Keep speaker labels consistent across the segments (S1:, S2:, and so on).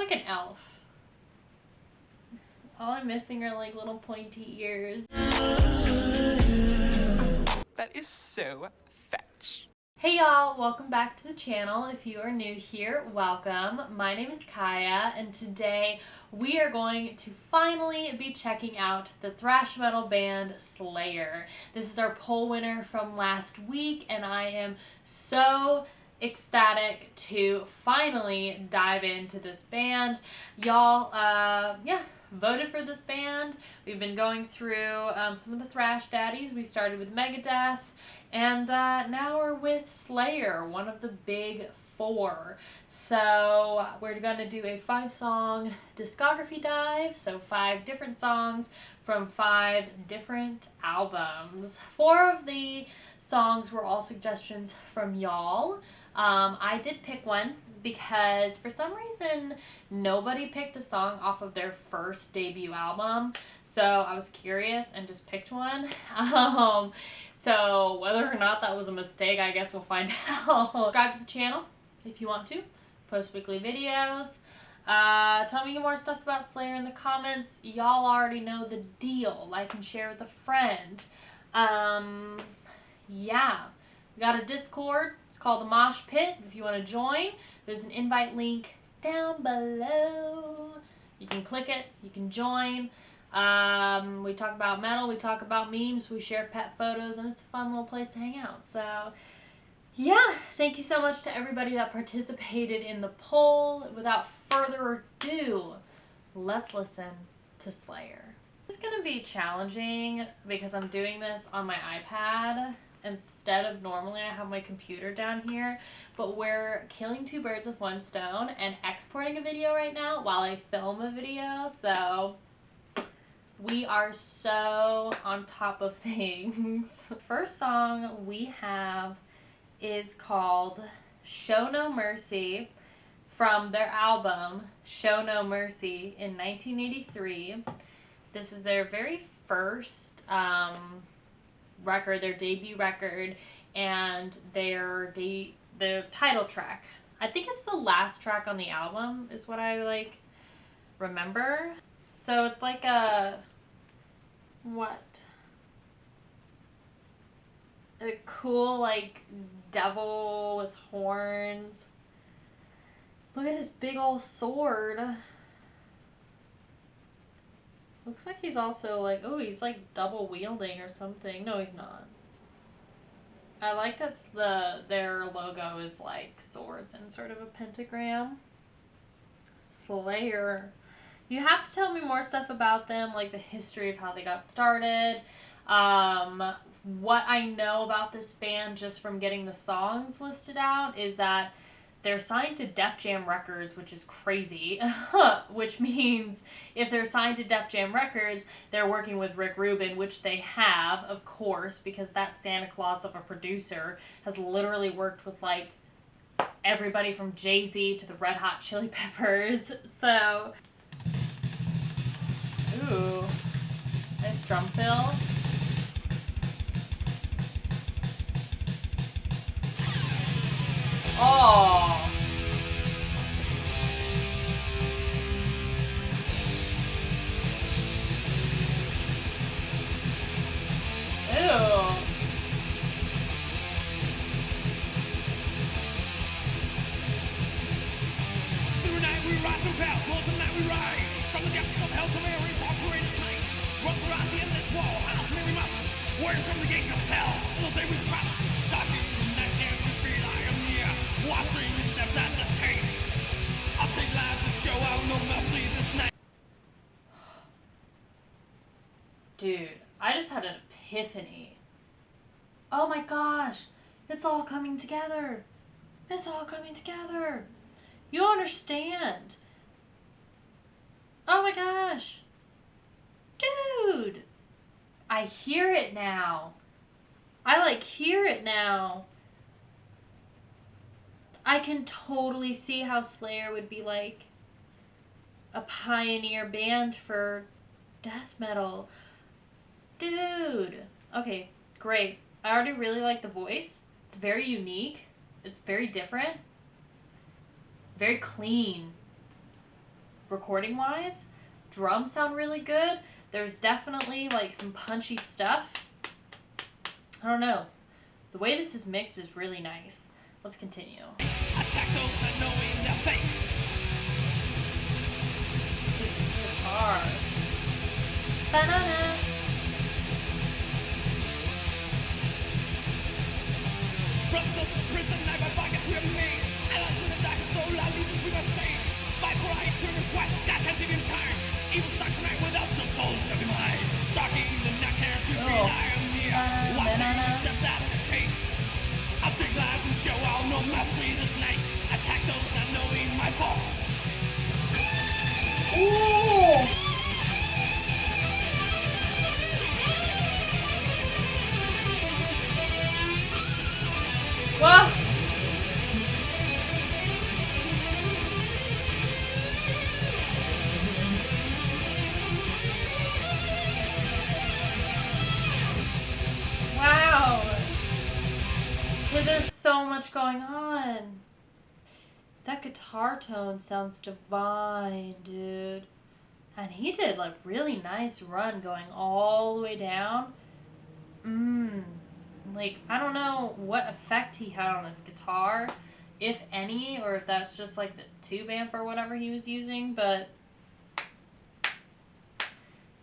S1: like an elf. All I'm missing are like little pointy ears.
S2: That is so fetch.
S1: Hey y'all, welcome back to the channel. If you are new here, welcome. My name is Kaiya, and today we are going to finally be checking out the thrash metal band SLAYER. This is our poll winner from last week, and I am so ecstatic to finally dive into this band. Y'all, voted for this band. We've been going through some of the thrash daddies. We started with Megadeth, and now we're with SLAYER, one of the big four. So we're going to do a 5-song discography dive, so 5 different songs from 5 different albums. 4 of the songs were all suggestions from y'all. I did pick one because for some reason nobody picked a song off of their first debut album, so I was curious and just picked one. So whether or not that was a mistake, I guess we'll find out. Subscribe to the channel if you want to. Post weekly videos. Tell me more stuff about SLAYER in the comments. Y'all already know the deal. Like and share with a friend. Yeah. We got a Discord. It's called the Mosh Pit. If you want to join, there's an invite link down below. You can click it. You can join. We talk about metal. We talk about memes. We share pet photos, and it's a fun little place to hang out. So, yeah. Thank you so much to everybody that participated in the poll. Without further ado, let's listen to SLAYER. It's going to be challenging because I'm doing this on my iPad instead of normally I have my computer down here, but we're killing 2 birds with 1 stone and exporting a video right now while I film a video, so we are so on top of things. The first song we have is called Show No Mercy from their album Show No Mercy in 1983. This is their very first record, their debut record, and their title track. I think it's the last track on the album is what I remember. So it's like a cool devil with horns. Look at his big old sword. Looks like he's also he's double wielding or something. No, he's not. I like that their logo is like swords and sort of a pentagram. SLAYER. You have to tell me more stuff about them, like the history of how they got started. What I know about this band just from getting the songs listed out is that they're signed to Def Jam Records, which is crazy, which means if they're signed to Def Jam Records, they're working with Rick Rubin, which they have, of course, because that Santa Claus of a producer has literally worked with, everybody from Jay-Z to the Red Hot Chili Peppers. So, ooh, nice drum fill. Oh. Ew.
S3: Through night we rise and bow, towards the night we ride. From the depths of hell to Mary, walk to this night. Walk around the endless wall, house Mary must. Warriors from the gates of hell, those they we trust. Stalking the night air to be lying near. Watching the step that's a tape. I'll take life to show out no mercy this night.
S1: Dude, I just had an epiphany. Oh my gosh, it's all coming together. It's all coming together. You don't understand. Oh my gosh. Dude, I hear it now. I hear it now. I can totally see how SLAYER would be a pioneer band for death metal. Dude. Okay, great. I already really like the voice. It's very unique. It's very different. Very clean. recording wise. Drums sound really good. There's definitely like some punchy stuff. I don't know. The way this is mixed is really nice. Let's continue.
S3: Attack those that know in their face.
S1: Guitar. Banana.
S3: Brothers of the prince and knife and pockets we have made. Allies with a dark and soul, allegiance we must say. Fight for our eternal quest, God can't even time. Evil starts tonight with us, your soul shall be mine. Stalking the not care to rely on me. Watching the step that you take. I'll take lives and show out no mercy this night. Attack those not knowing my faults.
S1: Ooh. Wow. Wow. There's so much going on. That guitar tone sounds divine, dude. And he did like really nice run going all the way down. Like, I don't know what effect he had on his guitar, if any, or if that's just like the tube amp or whatever he was using, but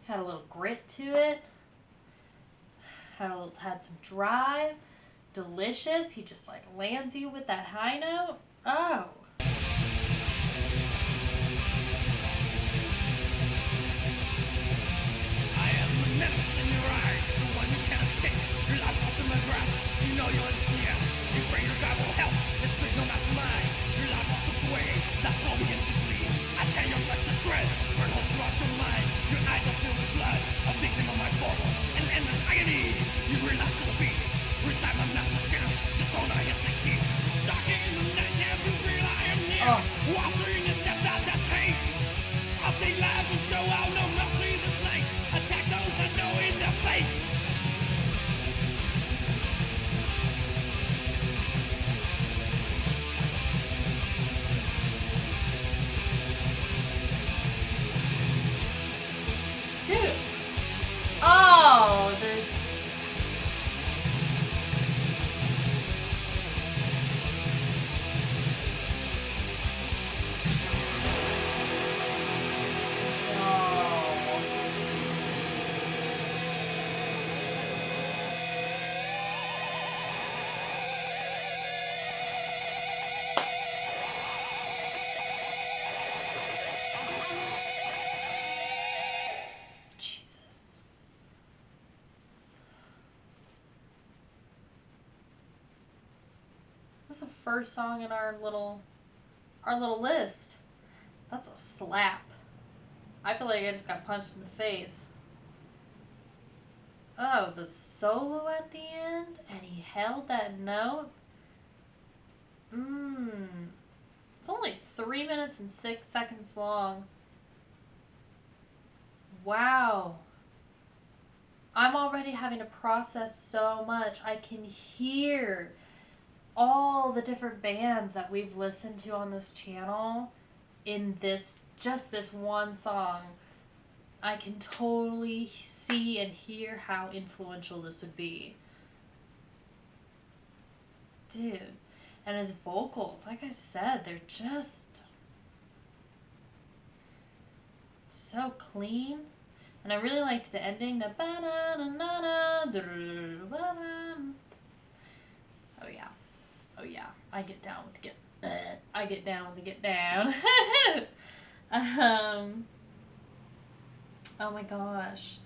S1: had a little grit to it. Had some drive. Delicious. He just like lands you with that high note. Oh.
S3: I am the menace in your eyes, the one you can't escape. Your life was in my grasp, you know you're near. You bring your God will help, this street no match mine. Your life will slip away, that's all begins to bleed. I tear your flesh to shreds, burn holes throughout your mind. Your eyes are filled with blood, a victim of my force. An endless agony, you realize to the beats. Recite my master's chance, your soul I guess to keep. Stalking the night, yes, you rely on near. Watching the step that you take. I'll take lives and show out no mercy this night. Attack those that know in their face.
S1: Dude. Oh, there's... Jesus. That's the first song in our little list. That's a slap. I feel like I just got punched in the face. Oh, the solo at the end, and he held that note. It's only 3 minutes and 6 seconds long. Wow. I'm already having to process so much. I can hear all the different bands that we've listened to on this channel in this one song. I can totally see and hear how influential this would be. Dude. And his vocals, like I said, they're just so clean. And I really liked the ending, the oh yeah. Oh yeah. I get down with the get down. Oh my gosh.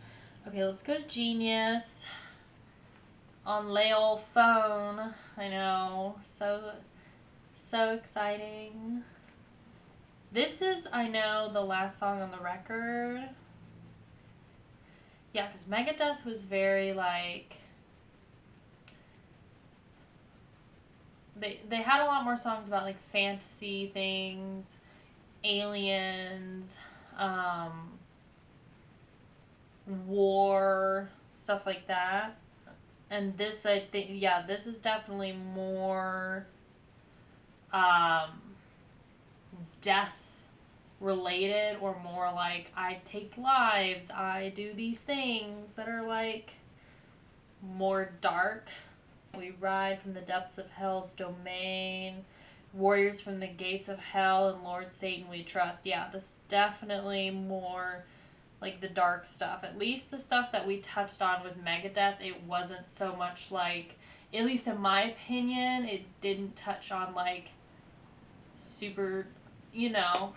S1: Okay, let's go to Genius. On lay old phone. I know. So exciting. This is, I know, the last song on the record. Yeah, because Megadeth was very, like... They had a lot more songs about, like, fantasy things, aliens, war, stuff like that. And this, I think, yeah, this is definitely more, death related or more like I take lives, I do these things that are like more dark. We ride from the depths of hell's domain, warriors from the gates of hell, and Lord Satan we trust. Yeah, this is definitely more like the dark stuff. At least the stuff that we touched on with Megadeth, it wasn't so much like, at least in my opinion, it didn't touch on like super, you know,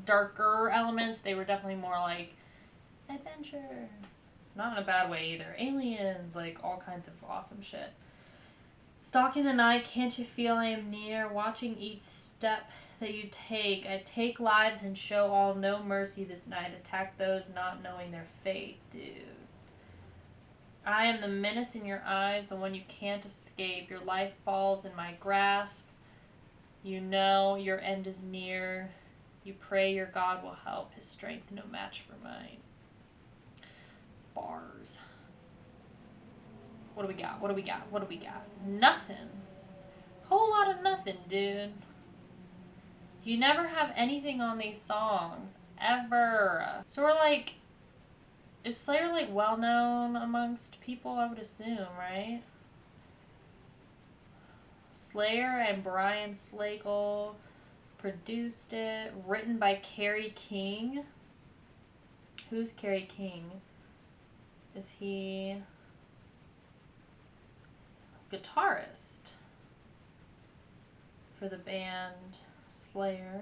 S1: darker elements. They were definitely more like adventure. Not in a bad way either. Aliens, like all kinds of awesome shit. Stalking the night, can't you feel I am near? Watching each step that you take. I take lives and show all no mercy this night. Attack those not knowing their fate, dude. I am the menace in your eyes, the one you can't escape. Your life falls in my grasp. You know your end is near. You pray your God will help. His strength no match for mine. Bars. What do we got? What do we got? What do we got? Nothing. Whole lot of nothing, dude. You never have anything on these songs. Ever. So we're like, is Slayer like well known amongst people? I would assume, right? Slayer and Brian Slagle produced it. Written by Kerry King. Who's Kerry King? Is he guitarist for the band Slayer?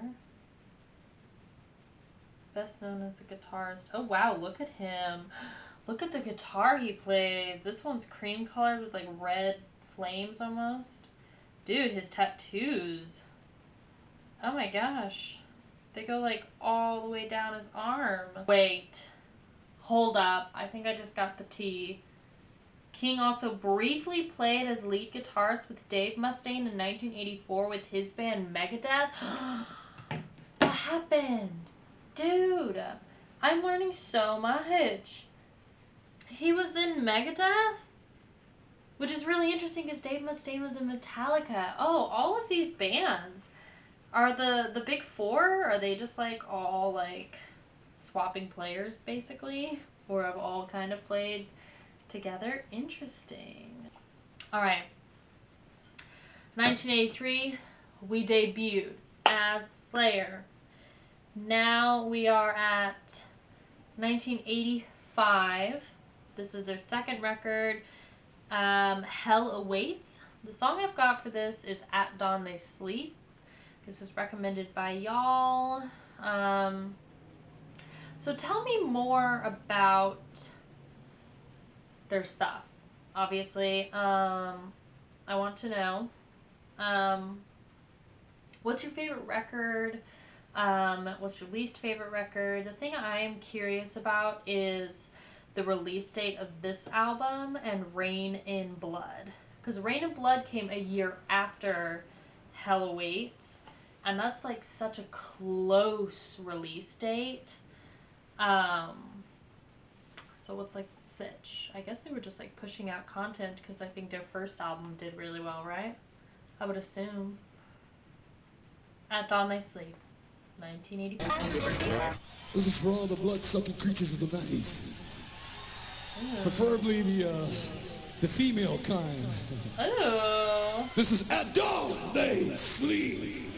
S1: Best known as the guitarist. Oh wow, look at him. Look at the guitar he plays. This one's cream colored with like red flames almost. Dude, his tattoos. Oh my gosh. They go like all the way down his arm. Wait. Hold up. I think I just got the tea. King also briefly played as lead guitarist with Dave Mustaine in 1984 with his band Megadeth. What happened? Dude, I'm learning so much. He was in Megadeth? Which is really interesting because Dave Mustaine was in Metallica. Oh, all of these bands. Are the big four? Are they just like all like swapping players basically? Or have all kind of played together? Interesting. Alright. 1983, we debuted as Slayer. Now we are at 1985. This is their second record, Hell Awaits. The song I've got for this is At Dawn They Sleep. This was recommended by y'all. So tell me more about their stuff. Obviously, I want to know, what's your favorite record? What's your least favorite record? The thing I am curious about is the release date of this album and Rain in Blood. Because Rain in Blood came a year after Hell Awaits, and that's like such a close release date. So what's like the sitch? I guess they were just like pushing out content because I think their first album did really well, right? I would assume. At Dawn They Sleep, 1985.
S3: This is for all the blood-sucking creatures of the night. Preferably the female kind.
S1: Oh.
S3: This is At Dawn They Sleep.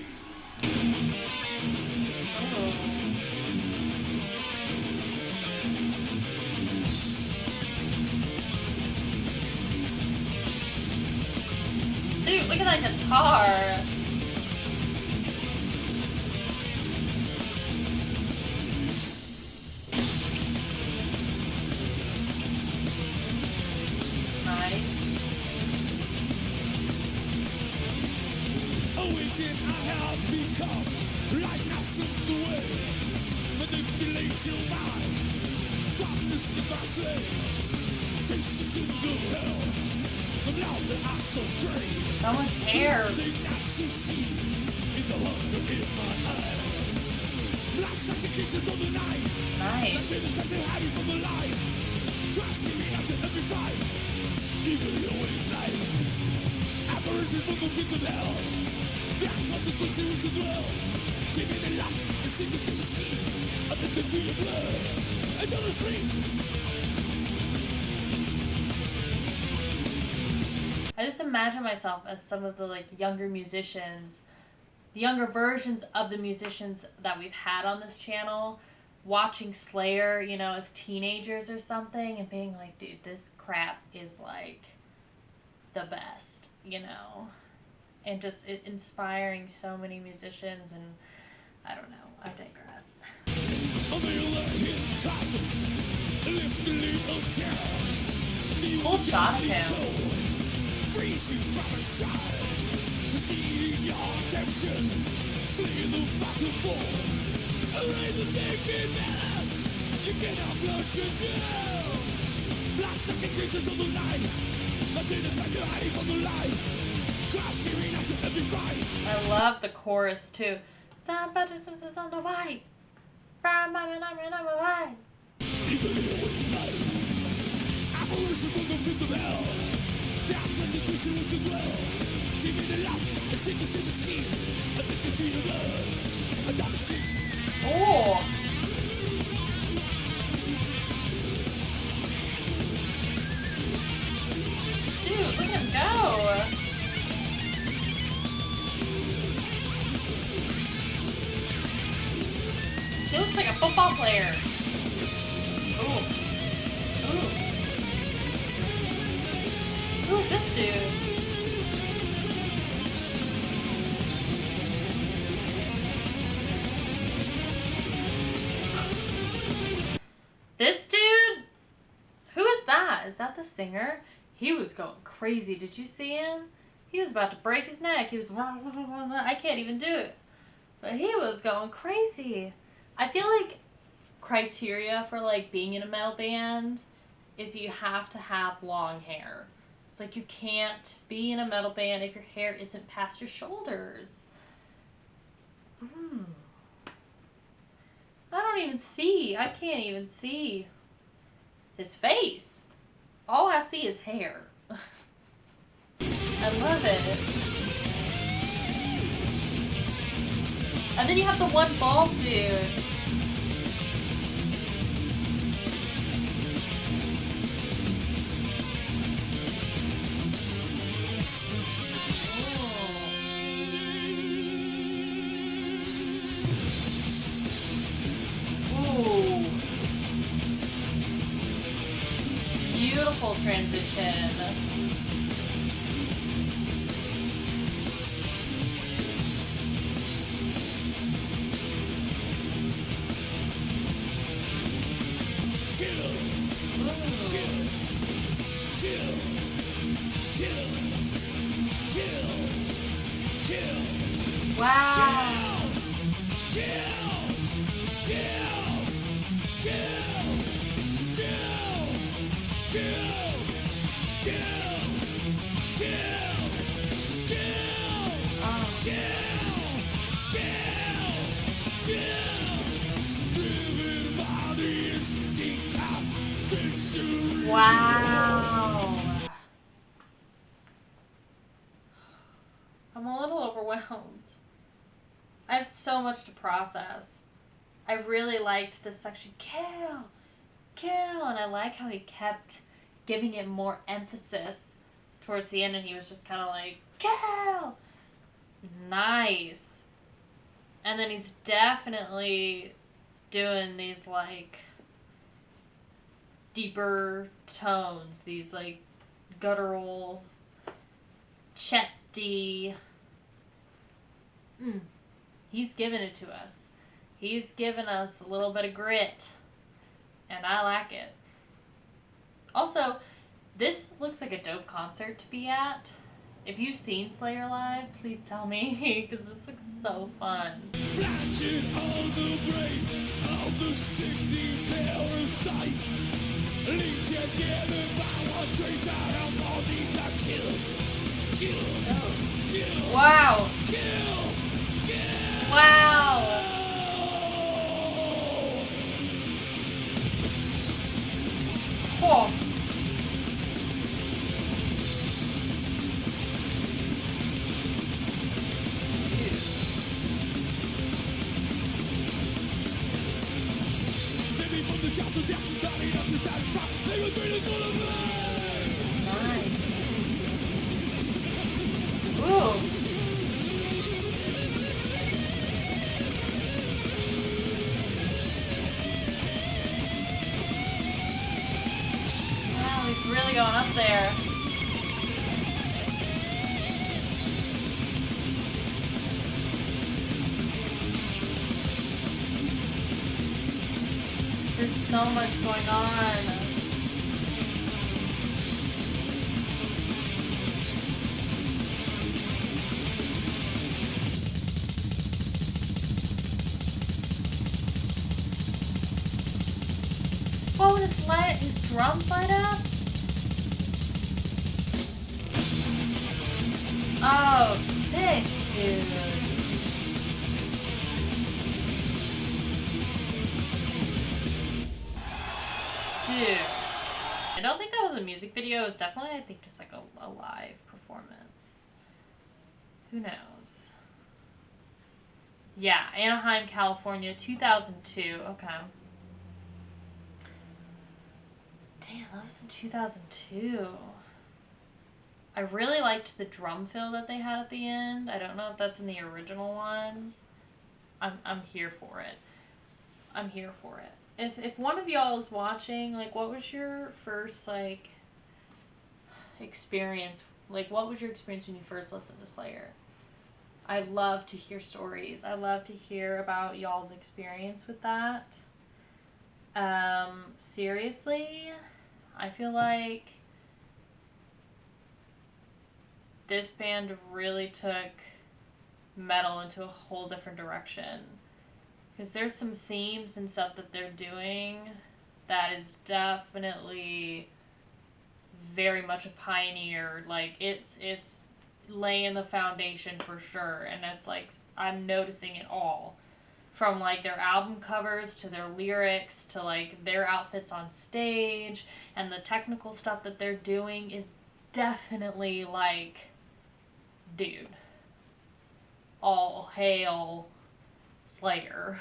S1: Dude, look at that guitar. Nice.
S3: Awaken, I have become lightness slips away. Manipulate your mind. Darkness in my slave. Taste the sins of hell. And now that I so crave.
S1: Someone's hair.
S3: The thing that you see is the hunger in my eye. Last supplications of the night.
S1: Nice.
S3: The thing that they hide from the light. Try screaming out to every fight. Even your way life. Apparition from the pits of hell. That was the she was to dwell. Deep in the lust, the secrets in the skin, addicted to your blood, and on the street.
S1: I just imagine myself as some of the like younger musicians, the younger versions of the musicians that we've had on this channel, watching Slayer, you know, as teenagers or something, and being like, dude, this crap is like the best, you know, and just inspiring so many musicians. And I don't know, I digress. Cool shot of him.
S3: Freezing from inside, seeing your attention, fleeing the battlefield. Array the naked man, you cannot blood you down. Blood sucking creatures of the night, I didn't like your hiding from the light. Glass screaming at you every cry.
S1: I love the chorus too. Somebody is on the white. I'm alive.
S3: Even here with life, abolition from the pits of hell. That meditation is to dwell. Deep in the lust, the secrets in the skin, addicted to your blood, and down the street.
S1: Oh. Dude, look at him go. He looks like a football player. Ooh. Ooh. Who's this dude? This dude? Who is that? Is that the singer? He was going crazy. Did you see him? He was about to break his neck. He was... I can't even do it. But he was going crazy. I feel like criteria for like being in a metal band is you have to have long hair. It's like you can't be in a metal band if your hair isn't past your shoulders. I don't even see. I can't even see his face. All I see is hair. I love it. And then you have the one bald dude. Beautiful transition. Wow. Wow. I'm a little overwhelmed. I have so much to process. I really liked this section. Kill! And I like how he kept giving it more emphasis towards the end, and he was just kind of like, kill! Nice. And then he's definitely doing these, like, deeper tones, these, like, guttural, chesty. He's giving it to us. He's given us a little bit of grit, and I like it. Also, this looks like a dope concert to be at. If you've seen Slayer live, please tell me, because this looks so fun.
S3: Blanching on the brain of the sickening parasite. Linked together by one trait that have all need to kill.
S1: Wow. Wow. Oh.
S3: the jaws of death, not enough to satisfy. They will be the full of
S1: Nice. Ooh. Wow, he's really going up there. There's so much going on. Oh, his drums light up? Oh, sick, dude. Dude. I don't think that was a music video. It was definitely, I think, just like a live performance. Who knows? Yeah, Anaheim, California, 2002. Okay. Damn, that was in 2002. I really liked the drum fill that they had at the end. I don't know if that's in the original one. I'm here for it. I'm here for it. If one of y'all is watching, like, what was your first, like, experience? Like, what was your experience when you first listened to Slayer? I love to hear stories. I love to hear about y'all's experience with that. Seriously, I feel like this band really took metal into a whole different direction. Because there's some themes and stuff that they're doing that is definitely very much a pioneer. Like, it's laying the foundation for sure. And it's like, I'm noticing it all. From, like, their album covers to their lyrics to, like, their outfits on stage. And the technical stuff that they're doing is definitely, like, dude. All hail Slayer.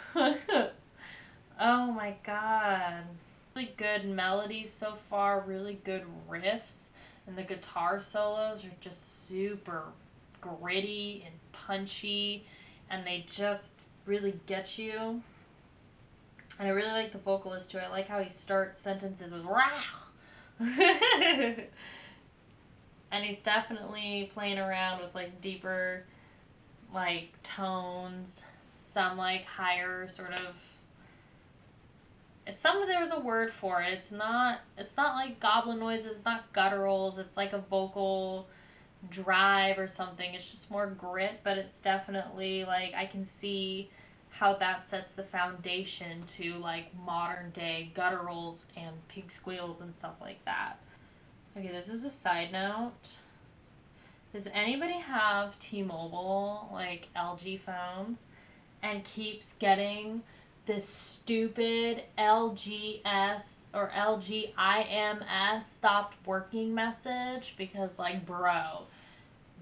S1: Oh my god. Really good melodies so far, really good riffs, and the guitar solos are just super gritty and punchy, and they just really get you. And I really like the vocalist too. I like how he starts sentences with "Rah!" And he's definitely playing around with, like, deeper, like, tones, some, like, higher sort of, there was a word for it. It's not like goblin noises, it's not gutturals, it's like a vocal drive or something. It's just more grit, but it's definitely, like, I can see how that sets the foundation to, like, modern day gutturals and pig squeals and stuff like that. Okay, this is a side note. Does anybody have T-Mobile, like, LG phones, and keeps getting this stupid LGS or LGIMS stopped working message? Because, like, bro,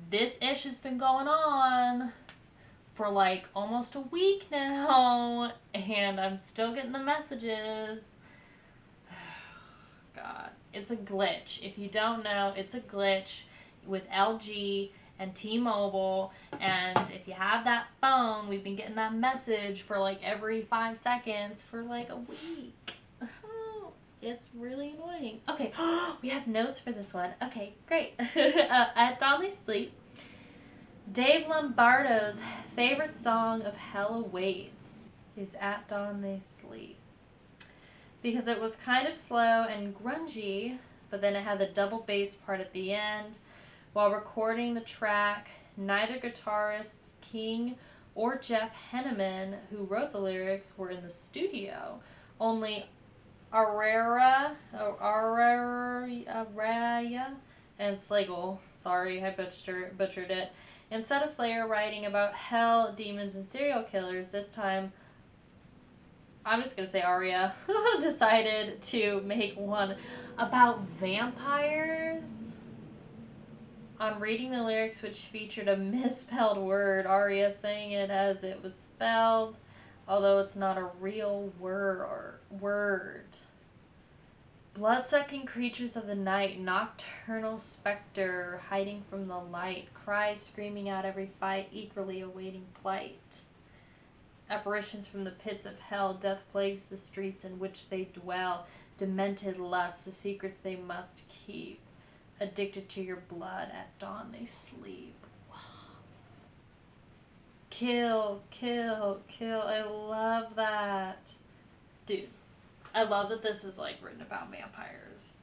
S1: this issue's been going on for, like, almost a week now, and I'm still getting the messages. God, it's a glitch. If you don't know, it's a glitch with LG and T-Mobile, and if you have that phone, we've been getting that message for, like, every 5 seconds for, like, a week. It's really annoying. Okay, we have notes for this one. Okay, great. At Dawn They Sleep, Dave Lombardo's favorite song of Hell Awaits is At Dawn They Sleep. Because it was kind of slow and grungy, but then it had the double bass part at the end. While recording the track, neither guitarists King or Jeff Henneman, who wrote the lyrics, were in the studio. Only Araya and Slagle, sorry I butchered it. Instead of Slayer writing about hell, demons, and serial killers, this time, I'm just going to say Aria, decided to make one about vampires. On reading the lyrics, which featured a misspelled word, Aria sang it as it was spelled. although it's not a real word. Blood-sucking creatures of the night, nocturnal specter hiding from the light, cries screaming out every fight, eagerly awaiting plight. Apparitions from the pits of hell, death plagues the streets in which they dwell, demented lust, the secrets they must keep. Addicted to your blood, at dawn they sleep. Wow. Kill, kill, kill. I love that. Dude, I love that this is like written about vampires.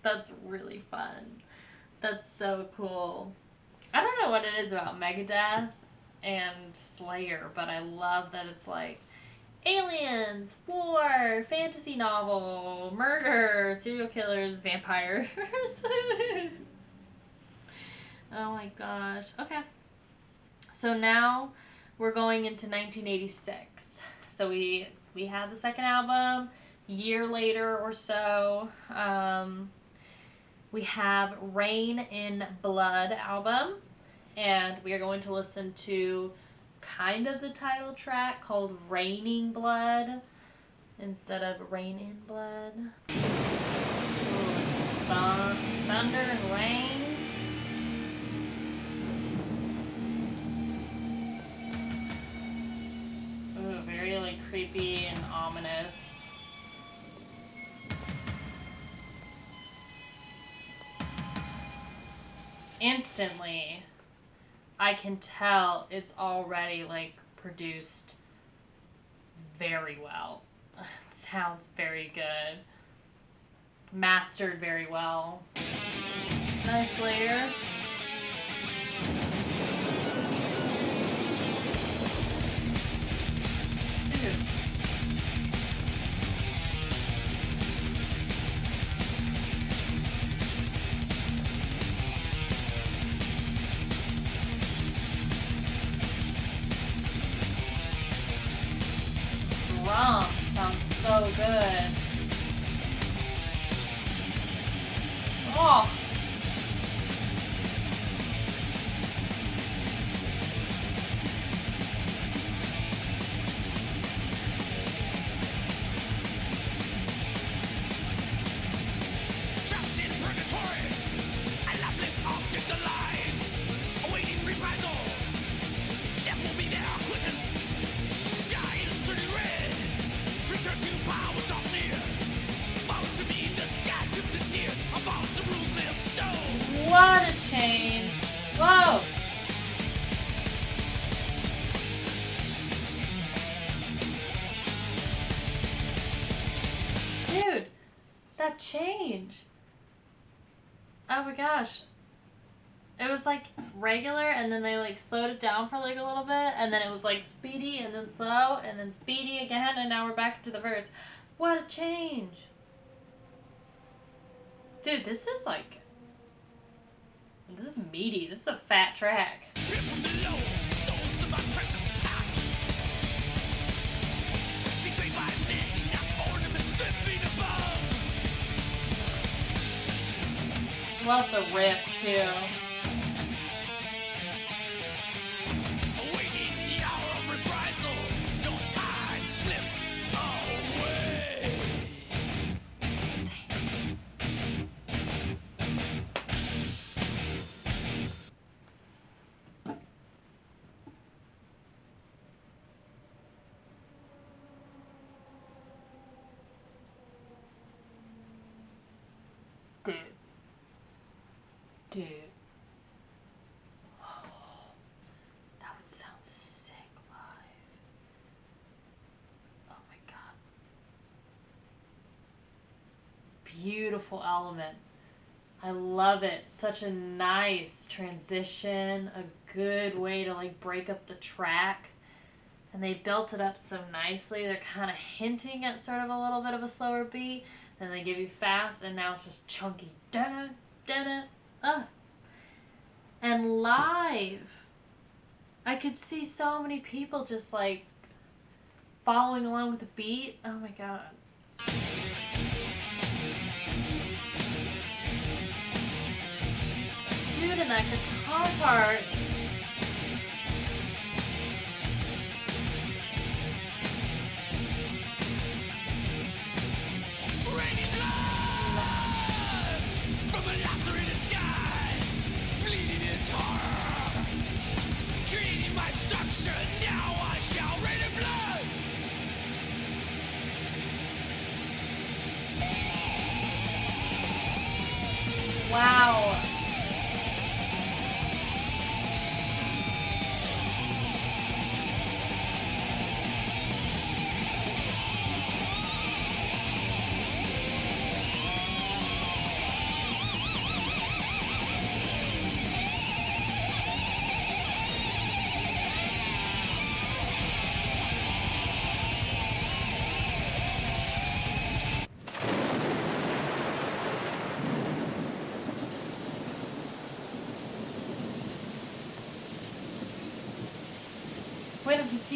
S1: That's really fun. That's so cool. I don't know what it is about Megadeth and Slayer, but I love that it's like aliens, war, fantasy novel, murder, serial killers, vampires. Oh my gosh. Okay. So now we're going into 1986. So we had the second album. Year later or so, we have Rain in Blood album, and we are going to listen to kind of the title track called Raining Blood instead of Rain in Blood. Ooh, thunder and rain. Ooh, very like creepy and ominous. Instantly, I can tell it's already like produced very well. It sounds very good. Mastered very well. Nice layer. Dude. Drums sounds so good. Oh.
S3: Trapped in purgatory, a lifeless object alive, awaiting reprisal. Death will be their acquiescence. Sky is turning red. Return to power, toss near. Fall to me, the sky scripts in tears. Abolish the rules made of stone.
S1: What a change. Whoa. Dude, that change. Oh my gosh. It was like regular and then they like slowed it down for like a little bit and then it was like speedy and then slow and then speedy again and now we're back to the verse. What a change. Dude, this is meaty. This is a fat track.
S3: Rip from below, stones of my treasures past. Betrayed by men, not ornaments dripping above.
S1: Love the riff too.
S3: Awaiting the hour of reprisal. No time slips away.
S1: Dude. Oh, that would sound sick live. Oh my god. Beautiful element. I love it. Such a nice transition. A good way to like break up the track. And they built it up so nicely. They're kind of hinting at sort of a little bit of a slower beat. Then they give you fast and now it's just chunky. Da-da, da-da. And live, I could see so many people just like following along with the beat. Oh my god. Dude, and that guitar part.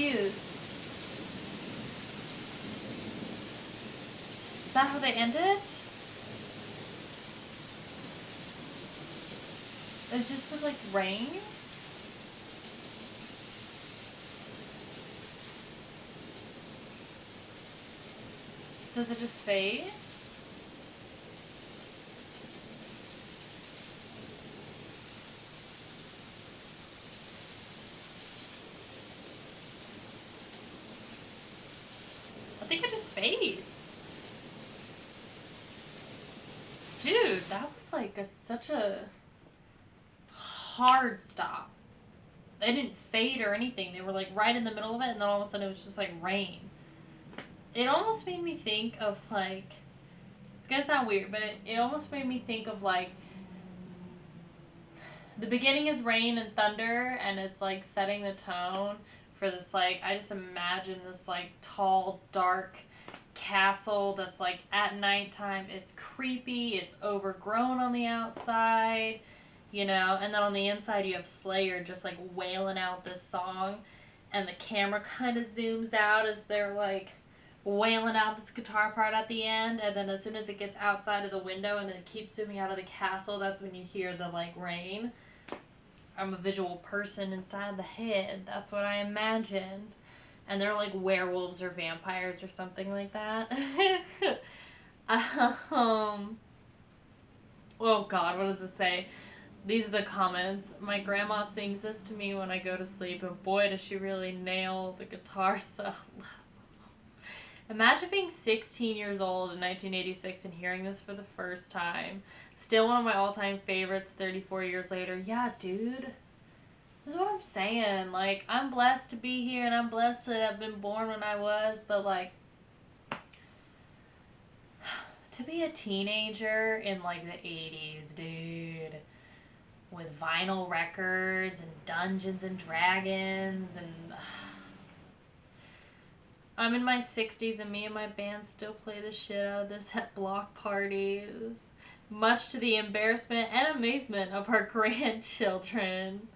S1: confused. Is that how they ended? Is this with like rain? Does it just fade? I think it just fades. Dude, that was like such a hard stop. They didn't fade or anything. They were like right in the middle of it, and then all of a sudden it was just like rain. It almost made me think of like, it's gonna sound weird, but it almost made me think of like, the beginning is rain and thunder, and it's like setting the tone for this, like, I just imagine this like tall, dark castle that's like at nighttime. It's creepy, it's overgrown on the outside, you know, and then on the inside you have Slayer just like wailing out this song, and the camera kind of zooms out as they're like wailing out this guitar part at the end, and then as soon as it gets outside of the window and it keeps zooming out of the castle, that's when you hear the like rain. I'm a visual person inside the head. That's what I imagined. And they're like werewolves or vampires or something like that. Oh God, what does it say? These are the comments. My grandma sings this to me when I go to sleep, and boy, does she really nail the guitar solo. Imagine being 16 years old in 1986 and hearing this for the first time. Still one of my all-time favorites 34 years later. Yeah, dude. This is what I'm saying. Like, I'm blessed to be here, and I'm blessed to have been born when I was, but like, to be a teenager in like the 80s, dude, with vinyl records and Dungeons and Dragons, and I'm in my 60s, and me and my band still play the shit out of this at block parties, much to the embarrassment and amazement of our grandchildren.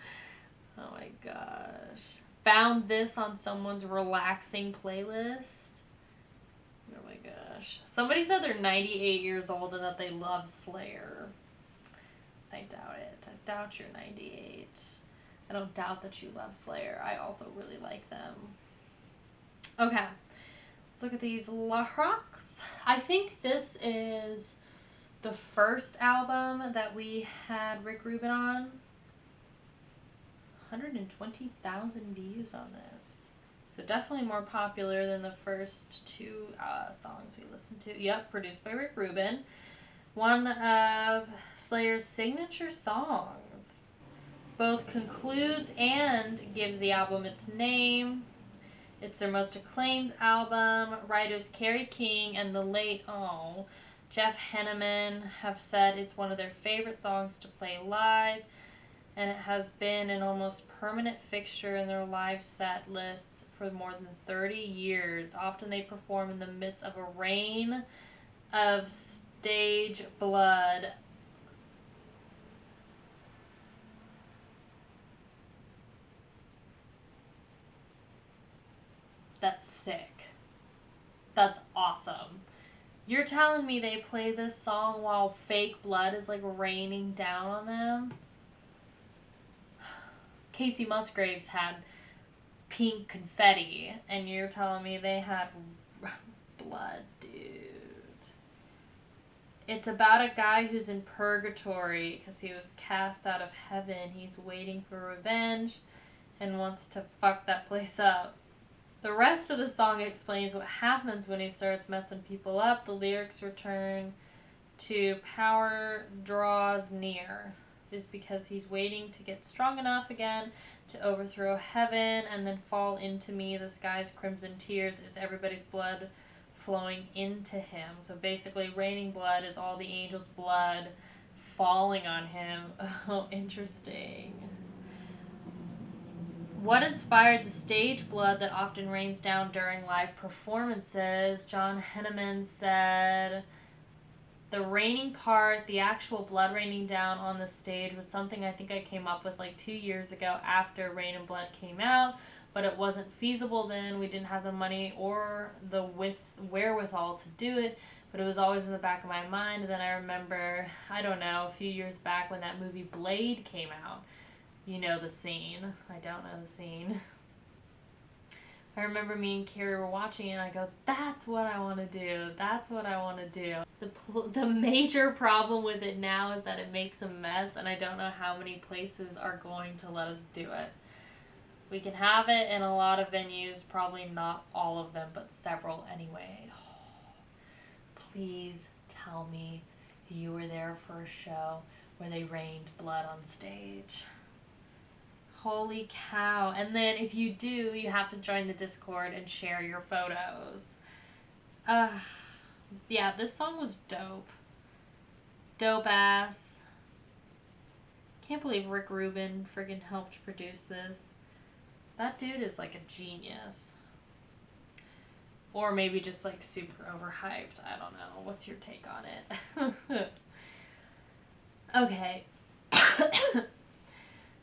S1: Oh my gosh. Found this on someone's relaxing playlist. Oh my gosh. Somebody said they're 98 years old and that they love Slayer. I doubt it. I doubt you're 98. I don't doubt that you love Slayer. I also really like them. Okay. Let's look at these rocks. I think this is the first album that we had Rick Rubin on. 120,000 views on this. So definitely more popular than the first two songs we listened to. Yep, produced by Rick Rubin. One of Slayer's signature songs. Both concludes and gives the album its name. It's their most acclaimed album. Writers Kerry King and the late, Jeff Henneman have said it's one of their favorite songs to play live, and it has been an almost permanent fixture in their live set lists for more than 30 years. Often they perform in the midst of a rain of stage blood. That's sick. That's awesome. You're telling me they play this song while fake blood is like raining down on them? Casey Musgraves had pink confetti, and you're telling me they had blood, dude. It's about a guy who's in purgatory because he was cast out of heaven. He's waiting for revenge and wants to fuck that place up. The rest of the song explains what happens when he starts messing people up. The lyrics return to power draws near. Is because he's waiting to get strong enough again to overthrow heaven and then fall into me. The sky's crimson tears is everybody's blood flowing into him. So basically, raining blood is all the angels' blood falling on him. Oh, interesting. What inspired the stage blood that often rains down during live performances? John Henneman said, the raining part, the actual blood raining down on the stage, was something I think I came up with like 2 years ago after Rain and Blood came out. but it wasn't feasible then. We didn't have the money or the wherewithal to do it, but it was always in the back of my mind. And then I remember, I don't know, a few years back when that movie Blade came out. You know the scene. I don't know the scene. I remember me and Carrie were watching it, and I go, that's what I want to do. That's what I want to do. The major problem with it now is that it makes a mess, and I don't know how many places are going to let us do it. We can have it in a lot of venues, probably not all of them, but several anyway. Please tell me you were there for a show where they rained blood on stage. Holy cow. And then if you do, you have to join the Discord and share your photos. Yeah, this song was dope. Dope ass. Can't believe Rick Rubin friggin' helped produce this. That dude is like a genius. Or maybe just like super overhyped. I don't know. What's your take on it? Okay.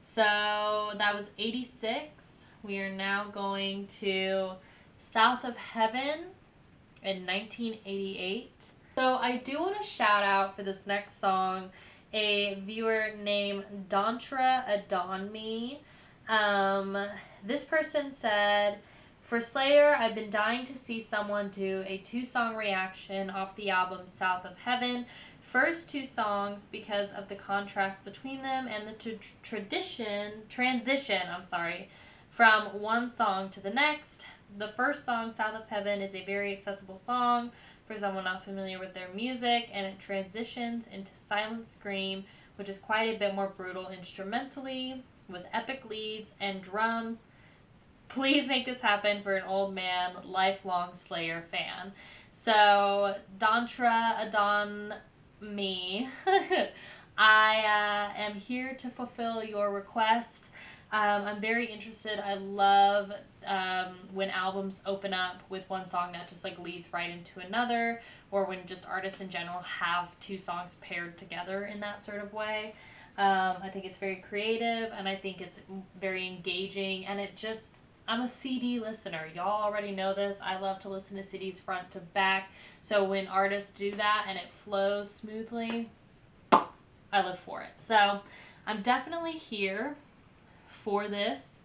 S1: So that was 86. We are now going to South of Heaven in 1988. So I do want to shout out for this next song a viewer named Dontra Adonme. This person said, for Slayer, I've been dying to see someone do a 2-song reaction off the album South of Heaven. First 2 songs because of the contrast between them and the transition from one song to the next. The first song, South of Heaven, is a very accessible song for someone not familiar with their music, and it transitions into Silent Scream, which is quite a bit more brutal instrumentally, with epic leads and drums. Please make this happen for an old man, lifelong Slayer fan. So, Dontra Adon Me. I am here to fulfill your request. I'm very interested. I love when albums open up with one song that just like leads right into another, or when just artists in general have 2 songs paired together in that sort of way. I think it's very creative, and I think it's very engaging, and it just, I'm a CD listener. Y'all already know this. I love to listen to CDs front to back. So when artists do that and it flows smoothly, I live for it. So I'm definitely here for this.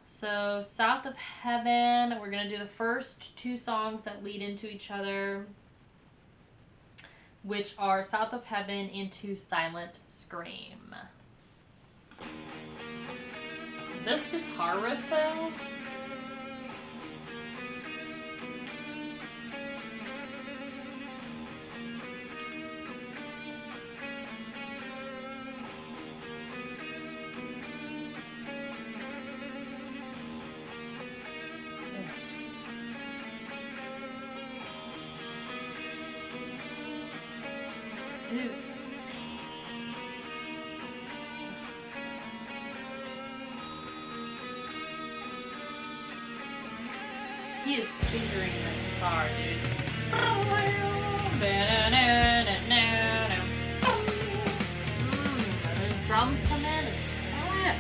S1: So South of Heaven, we're going to do the first 2 songs that lead into each other, which are South of Heaven into Silent Scream. This guitar riff, though, dude. He is fingering the guitar, dude. The drums come in. It's flat.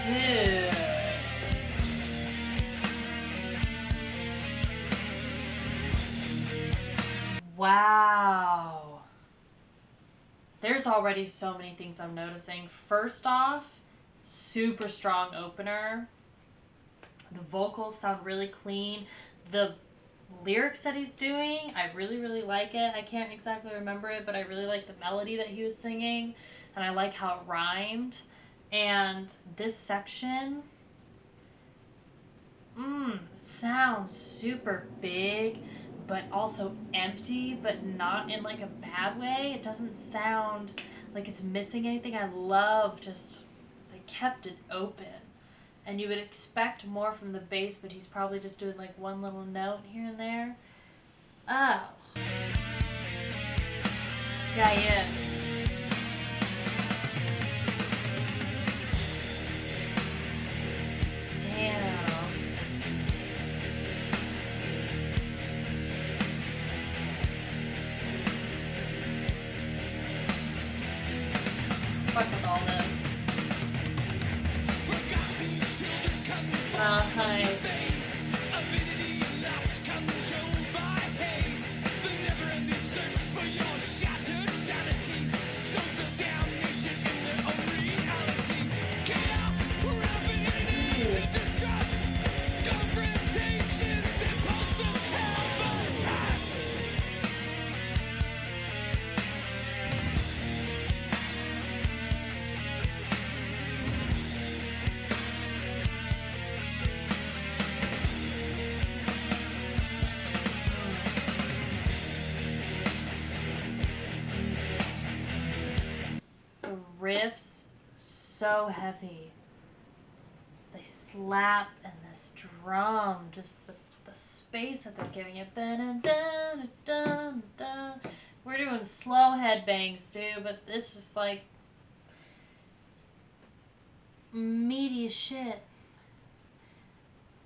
S1: Dude. Wow. There's already so many things I'm noticing. First off, super strong opener. The vocals sound really clean. The lyrics that he's doing, I really, really like it. I can't exactly remember it, but I really like the melody that he was singing, and I like how it rhymed. And this section, sounds super big, but also empty, but not in like a bad way. It doesn't sound like it's missing anything. I love just, they kept it open. And you would expect more from the bass, but he's probably just doing like one little note here and there. Oh. Yeah, he is. Damn. Fuck with all this. Hi. Riffs so heavy. They slap, and this drum, just the space that they're giving it. Dun, dun, dun, dun. We're doing slow headbangs too, but it's just like meaty as shit.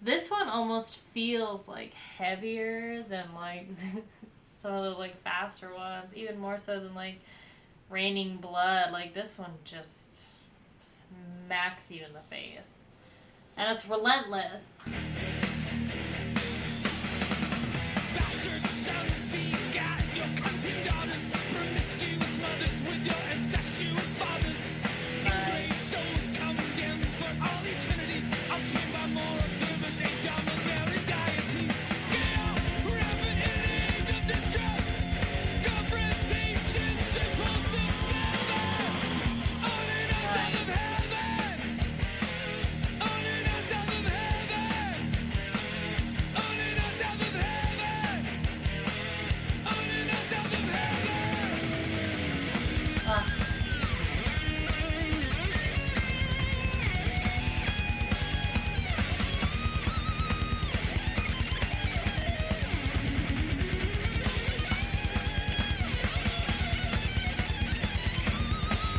S1: This one almost feels like heavier than like some of the like faster ones, even more so than like Raining Blood. Like this one just smacks you in the face. And it's relentless.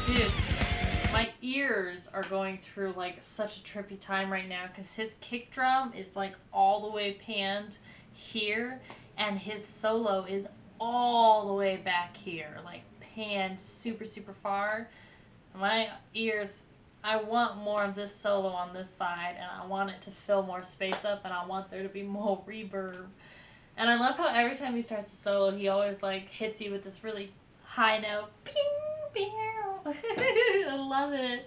S1: Dude, my ears are going through like such a trippy time right now because his kick drum is like all the way panned here and his solo is all the way back here, like panned super far. My ears, I want more of this solo on this side, and I want it to fill more space up, and I want there to be more reverb. And I love how every time he starts a solo, he always like hits you with this really high note. Bing, bing. I love it.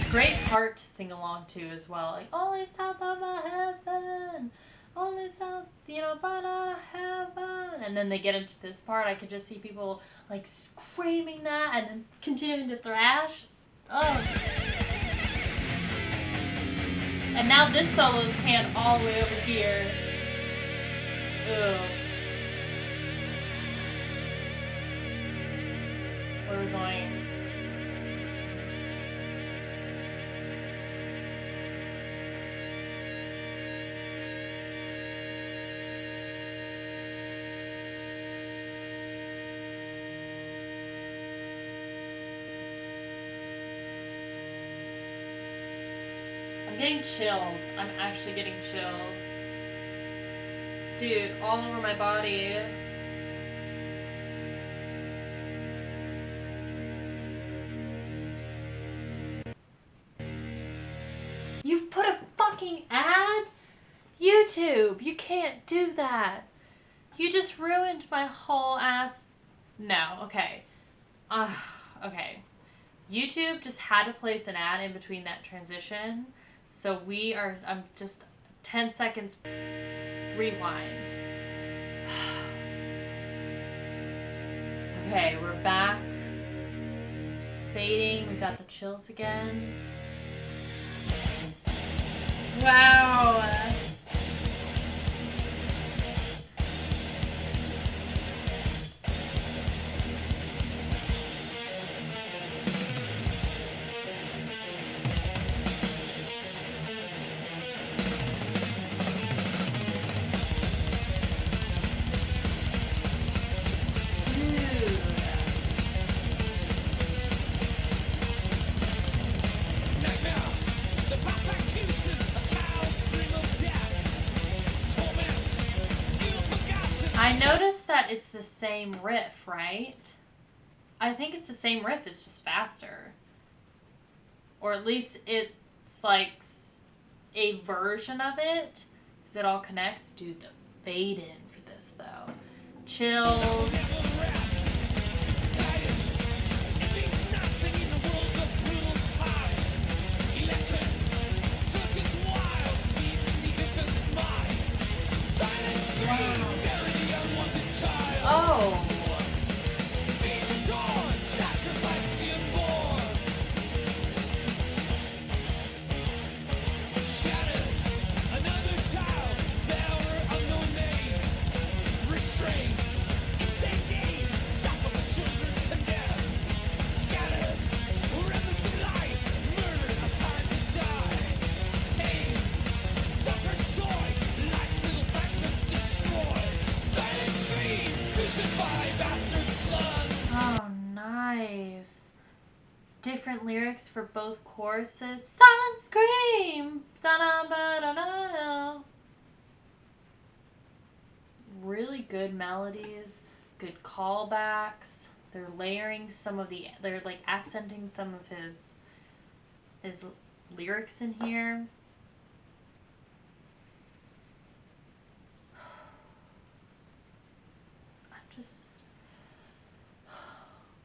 S1: Great part to sing along to as well. Like, only south of a heaven, only south, but out of heaven. And then they get into this part. I could just see people like screaming that and then continuing to thrash. Oh. And now this solo is panned all the way over here. Ugh. Where are we going? I'm getting chills. I'm actually getting chills. Dude, all over my body. YouTube, you can't do that. You just ruined my whole ass. No, okay. Okay. YouTube just had to place an ad in between that transition. So I'm just 10 seconds rewind. Okay, we're back. Fading, we got the chills again. Wow. I noticed that it's the same riff, right? I think it's the same riff, it's just faster. Or at least it's like a version of it, because it all connects. Dude, the fade in for this though. Chills. Oh. Different lyrics for both choruses. Silent scream. Really good melodies, good callbacks. They're layering they're like accenting some of his lyrics in here.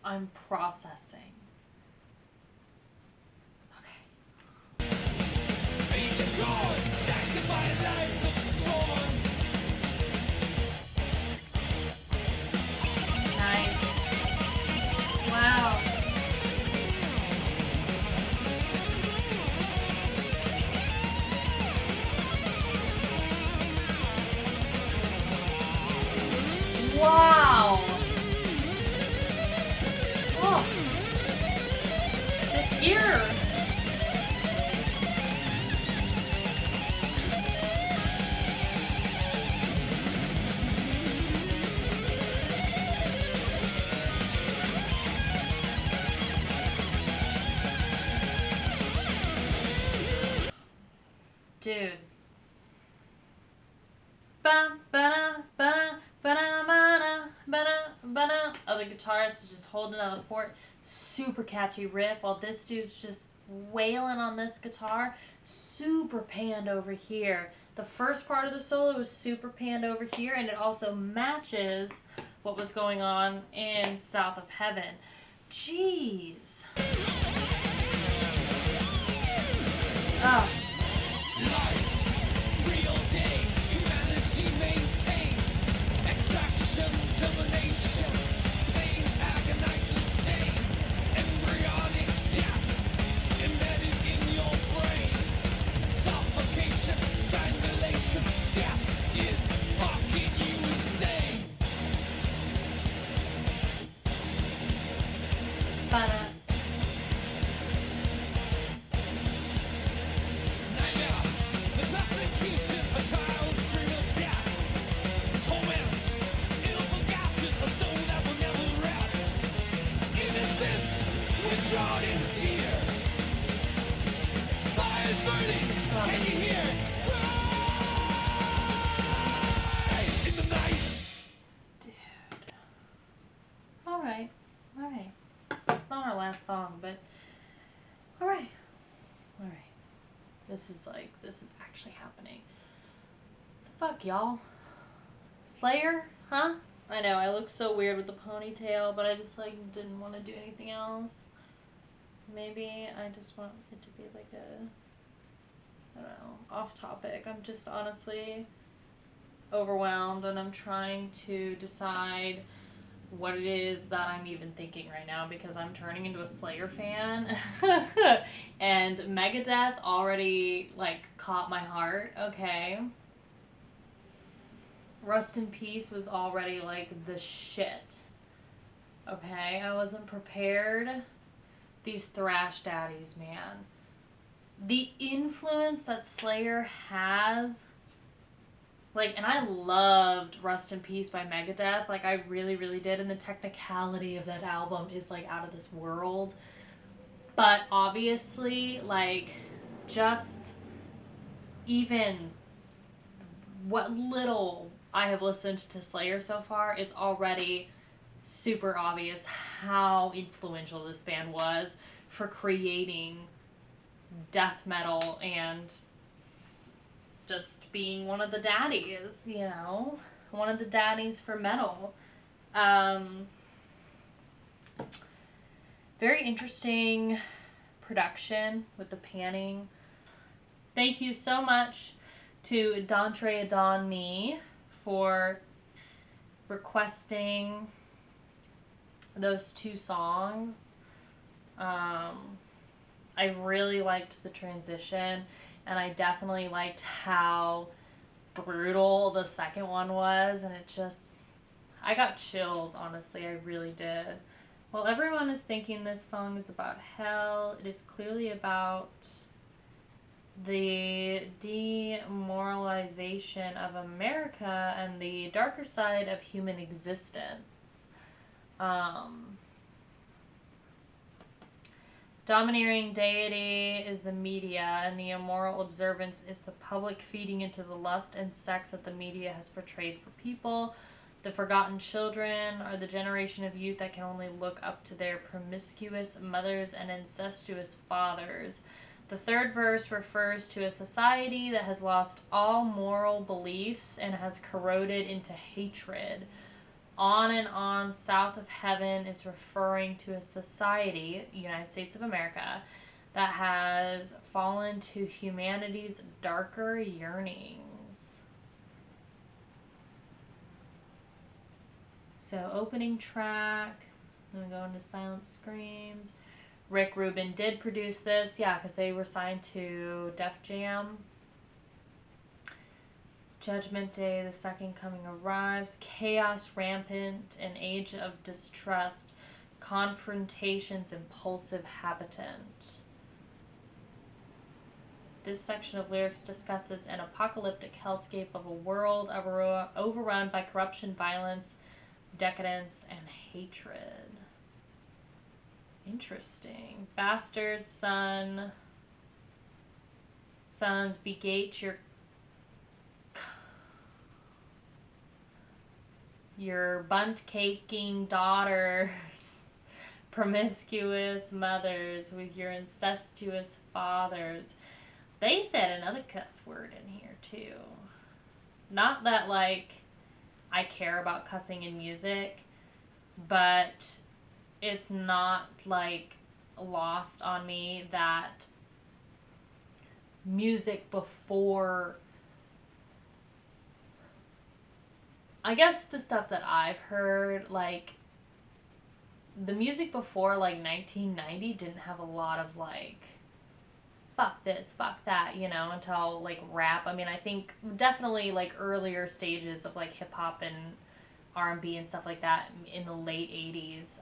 S1: I'm processing. Nice. Wow. Wow. Oh. This ear. Dude. Oh, the guitarist is just holding out the fort. Super catchy riff, while this dude's just wailing on this guitar. Super panned over here. The first part of the solo was super panned over here, and it also matches what was going on in South of Heaven. Jeez. Oh.
S3: Life, real day, humanity maintained, extraction, termination, pain, agonizing stain, embryonic death, embedded in your brain, suffocation, strangulation, death is fucking you insane.
S1: Ba-da. Alright. It's not our last song, but alright. This is actually happening. fuck, y'all? Slayer? Huh? I know, I look so weird with the ponytail, but I just, like, didn't want to do anything else. Maybe I just want it to be, like, I don't know, off topic. I'm just honestly overwhelmed, and I'm trying to decide what it is that I'm even thinking right now, because I'm turning into a Slayer fan. And Megadeth already, like, caught my heart. Okay. Rust in Peace was already, like, the shit. Okay, I wasn't prepared. These thrash daddies, man. The influence that Slayer has, like, and I loved Rust in Peace by Megadeth. Like, I really, really did. And the technicality of that album is, like, out of this world. But obviously, like, just even what little I have listened to Slayer so far, it's already super obvious how influential this band was for creating death metal and just being one of the daddies, you know? One of the daddies for metal. Very interesting production with the panning. Thank you so much to Dantre Adon Me for requesting those two songs. I really liked the transition, and I definitely liked how brutal the second one was, and it just, I got chills, honestly, I really did. While everyone is thinking this song is about hell, it is clearly about the demoralization of America and the darker side of human existence. Domineering deity is the media, and the immoral observance is the public feeding into the lust and sex that the media has portrayed for people. The forgotten children are the generation of youth that can only look up to their promiscuous mothers and incestuous fathers. The third verse refers to a society that has lost all moral beliefs and has corroded into hatred. On and on, south of heaven is referring to a society, United States of America, that has fallen to humanity's darker yearnings. So, opening track, I'm going to go into Silent Screams. Rick Rubin did produce this, yeah, because they were signed to Def Jam. Judgment Day, the second coming arrives. Chaos rampant, an age of distrust. Confrontation's impulsive habitant. This section of lyrics discusses an apocalyptic hellscape of a world overrun by corruption, violence, decadence, and hatred. Interesting. Bastard sons begate your bunt-caking daughters, promiscuous mothers with your incestuous fathers. They said another cuss word in here, too. Not that, like, I care about cussing in music, but it's not, like, lost on me that music before, I guess the stuff that I've heard, like, the music before, like, 1990 didn't have a lot of, like, fuck this, fuck that, you know, until, like, rap. I mean, I think definitely, like, earlier stages of, like, hip-hop and R&B and stuff like that in the late 80s.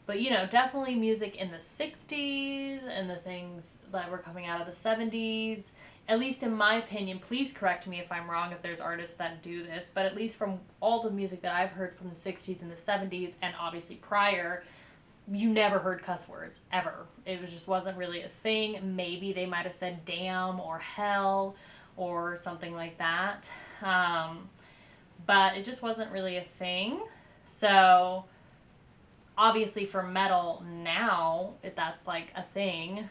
S1: But, you know, definitely music in the 60s and the things that were coming out of the 70s. At least in my opinion, please correct me if I'm wrong, if there's artists that do this, but at least from all the music that I've heard from the 60s and the 70s, and obviously prior, you never heard cuss words, ever. It just wasn't really a thing. Maybe they might have said damn or hell or something like that. But it just wasn't really a thing. So, obviously for metal now, that's like a thing,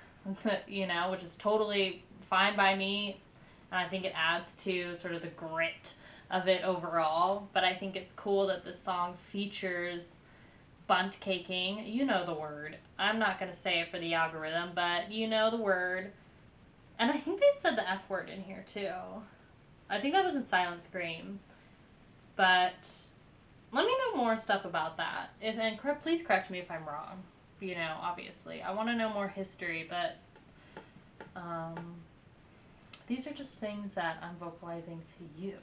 S1: you know, which is totally fine by me. And I think it adds to sort of the grit of it overall. But I think it's cool that this song features bunt caking. You know the word. I'm not going to say it for the algorithm, but you know the word. And I think they said the F word in here too. I think that was in Silent Scream. But let me know more stuff about that. Please correct me if I'm wrong. You know, obviously. I want to know more history, but these are just things that I'm vocalizing to you.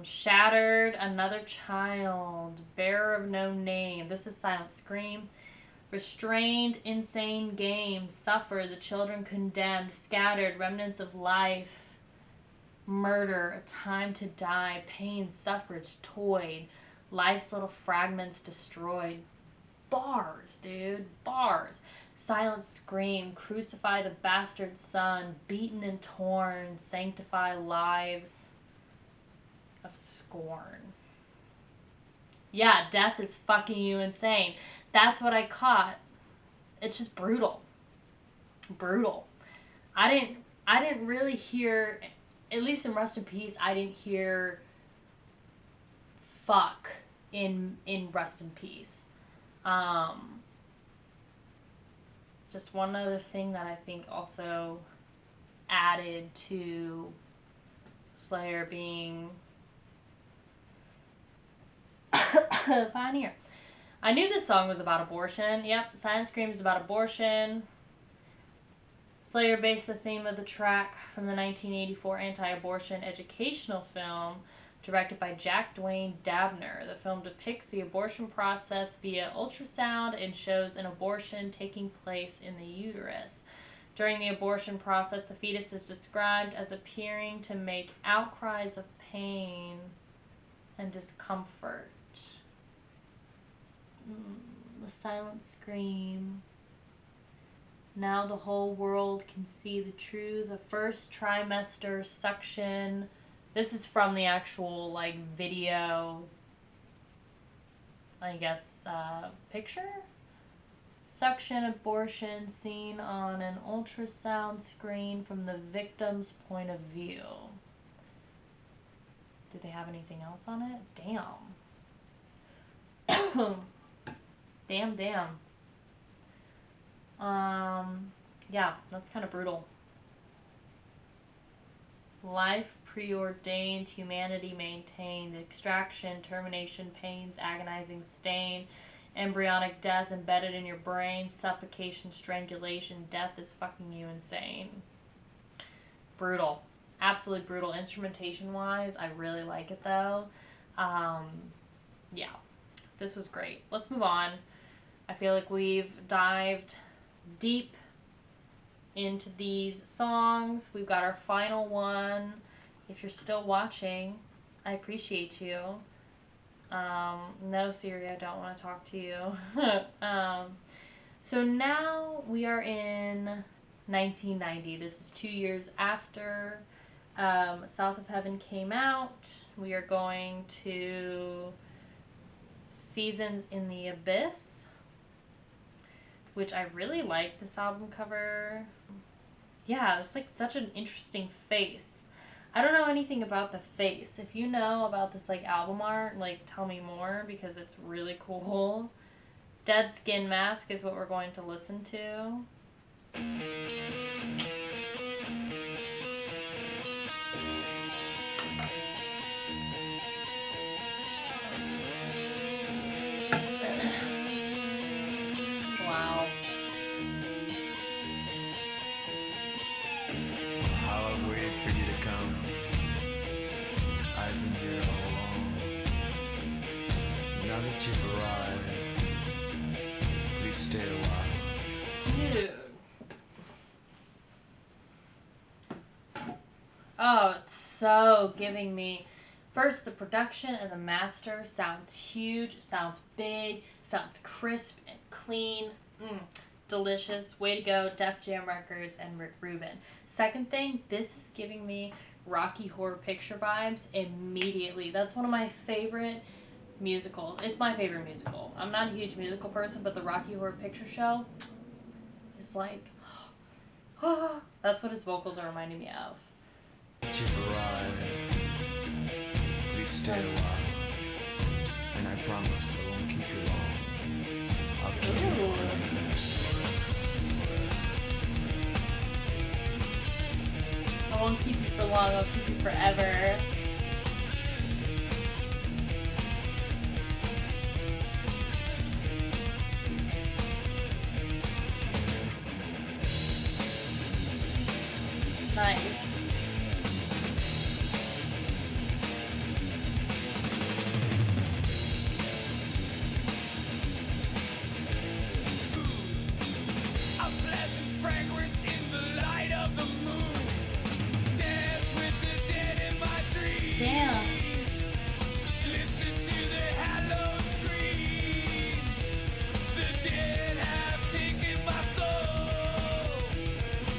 S1: Shattered, Another Child, Bearer of No Name. This is Silent Scream. Restrained, Insane Game, Suffer, The Children Condemned, Scattered, Remnants of Life, Murder, A Time to Die, Pain, Suffrage, Toyed, Life's Little Fragments Destroyed. Bars, dude, bars. Silent Scream, Crucify the Bastard Son, Beaten and Torn, Sanctify Lives of Scorn. Yeah, death is fucking you insane. That's what I caught. It's just brutal. Brutal. I didn't really hear, at least in Rest in Peace, I didn't hear fuck in Rest in Peace. Just one other thing that I think also added to Slayer being pioneer. I knew this song was about abortion. Yep, Silent Scream is about abortion. Slayer based the theme of the track from the 1984 anti-abortion educational film directed by Jack Dwayne Dabner. The film depicts the abortion process via ultrasound and shows an abortion taking place in the uterus. During the abortion process, the fetus is described as appearing to make outcries of pain and discomfort. The silent scream. Now the whole world can see the truth. The first trimester suction. This is from the actual, like, video, I guess, picture? Suction abortion seen on an ultrasound screen from the victim's point of view. Did they have anything else on it? Damn. Damn. Yeah, that's kind of brutal. Life preordained, humanity maintained, extraction, termination, pains, agonizing stain, embryonic death embedded in your brain, suffocation, strangulation, death is fucking you insane. Brutal. Absolutely brutal. Instrumentation wise, I really like it though. Yeah, this was great. Let's move on. I feel like we've dived deep into these songs. We've got our final one. If you're still watching, I appreciate you. No, Siri, I don't want to talk to you. So now we are in 1990. This is 2 years after South of Heaven came out. We are going to Seasons in the Abyss, which I really like this album cover. Yeah, it's like such an interesting face. I don't know anything about the face. If you know about this like album art, like tell me more because it's really cool. Dead Skin Mask is what we're going to listen to. Wow.
S4: How I've waited for you to come. I've been here all along. Now that you've arrived, please stay a while.
S1: Dude. Oh, it's so giving me. First, the production and the master sounds huge, sounds big, sounds crisp and clean. Delicious. Way to go, Def Jam Records and Rick Rubin. Second thing, this is giving me Rocky Horror Picture vibes immediately. That's one of my favorite musicals. It's my favorite musical. I'm not a huge musical person, but the Rocky Horror Picture Show is like, That's what his vocals are reminding me of.
S4: That you've arrived. Please stay a while. And I promise I won't keep you long. I'll keep you forever.
S1: I won't keep you for long, I'll keep you forever. Nice.
S3: A pleasant fragrance in the light of the moon. Dance with the dead in my dreams.
S1: Damn.
S3: Listen to the hallowed screams. The dead have taken my soul.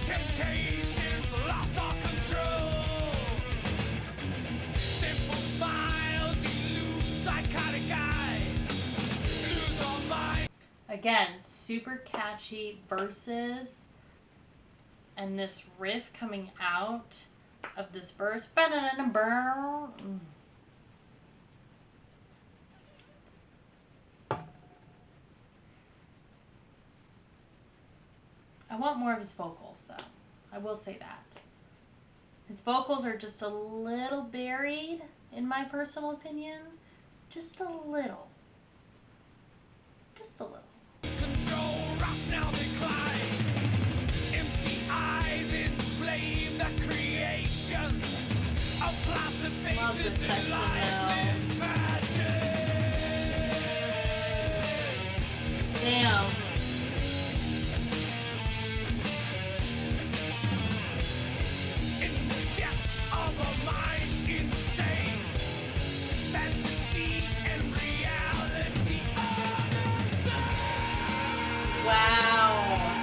S3: Temptations lost all control. Simple smiles elude psychotic eyes. Lose all mind.
S1: Again, super catchy verses, and this riff coming out of this verse. I want more of his vocals, though. I will say that. His vocals are just a little buried, in my personal opinion. Just a little. Just a little.
S3: Control rush now decline. Empty eyes inflame the creation of placid
S1: Love this
S3: faces
S1: section
S3: in
S1: now.
S3: lifeless magic.
S1: Damn.
S3: In the depths of a mind insane, fantasy and reality are the same.
S1: Wow.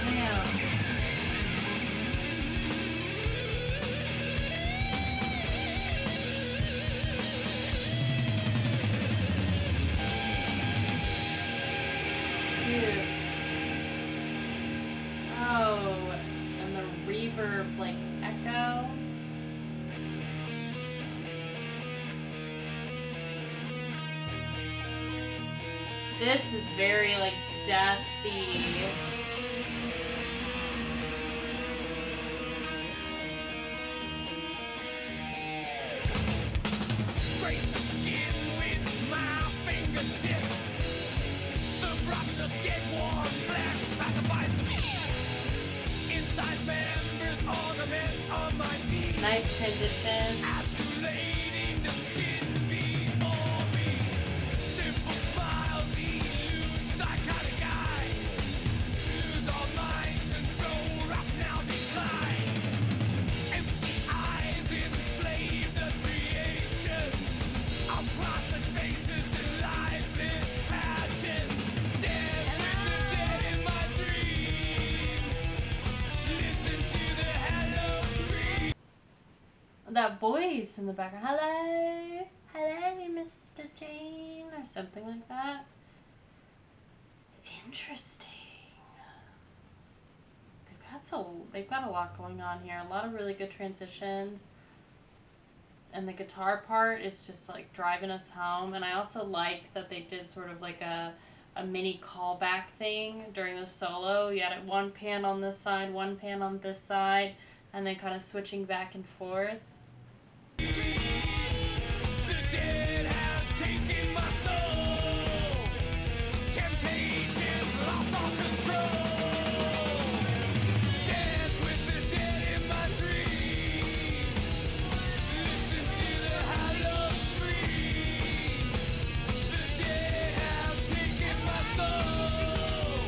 S1: Damn. Dude. Oh, and the reverb, like, echo. This is very, like, deathy.
S3: Scrape the skin with my fingertip. The brush of dead warm flesh pacifies me. Inside members ornaments on my feet.
S1: Nice transition.
S3: Adulating the skin before me. Simple smiles elude psychotic eyes. Lose all mind control, rush now decline. Empty eyes enslave the creation of placid faces in lifeless pageant. Dance with the dead in my dreams. Listen to the hello scream.
S1: That voice in the background. Hello. Hello, Mr. Jane. Or something like that. Interesting. They've got a lot going on here. A lot of really good transitions. And the guitar part is just like driving us home. And I also like that they did sort of like a mini callback thing during the solo. You had it one pan on this side, one pan on this side, and then kind of switching back and forth.
S3: The dead have taken my soul. Temptation lost all control. Dance with the dead in my dreams. Listen to the hallowed scream. The dead have taken my soul.